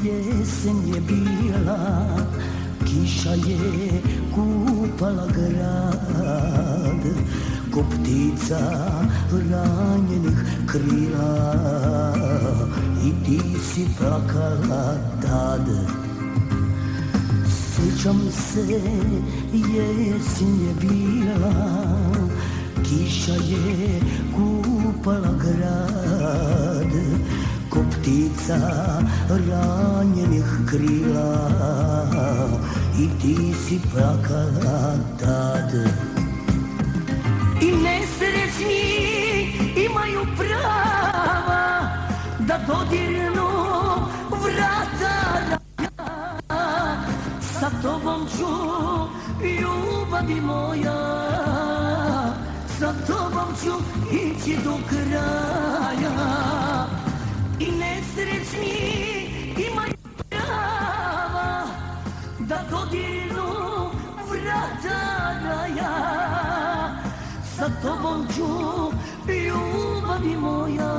jesen je bila, kiša je kupala grad, ko ptica ranjenih krila, i ti si plakala tad. Sjećam se, jesen je bila, kiša je kupala grad, ko ptica ranjenih krila, i ti si plakala tad. I nesrećni imaju prava da dodirnu vrata raja. Sa tobom ću, ljubavi moja, sa tobom ću ići do kraja. I nesrećni imaju prava da dodirnu vrata raja. Sa tobom ću, ljubavi moja,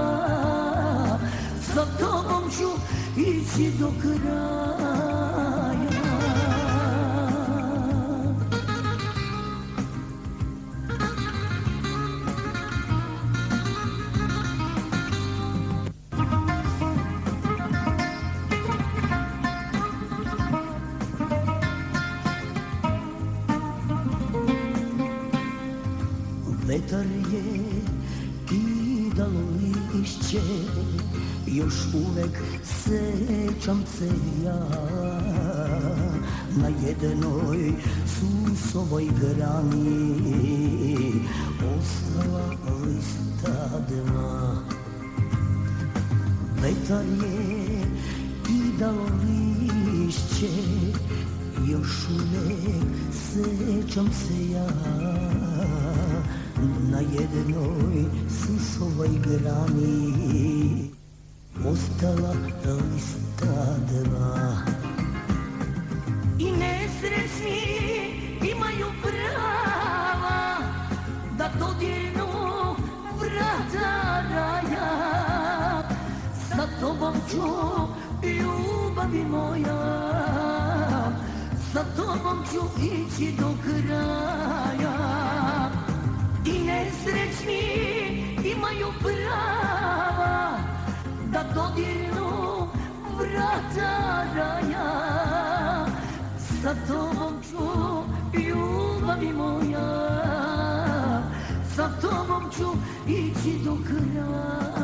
sa tobom ću ići do kraja. Vetar je kidalo lišće, još uvek sećam se ja. Na jednoj susovoj grani ostala lista dva. Vetar je kidalo lišće, još uvek sećam se ja. Na jednoj susovoj grani ostala lista dva. I nesrećni imaju prava da dodirnu vrata raja. Sa tobom ću, ljubavi moja, sa tobom ću ići do kraja. I nesrećni imaju prava da dodirnu vrata raja. Sa tobom ću, ljubavi moja, sa tobom ću ići do kraja.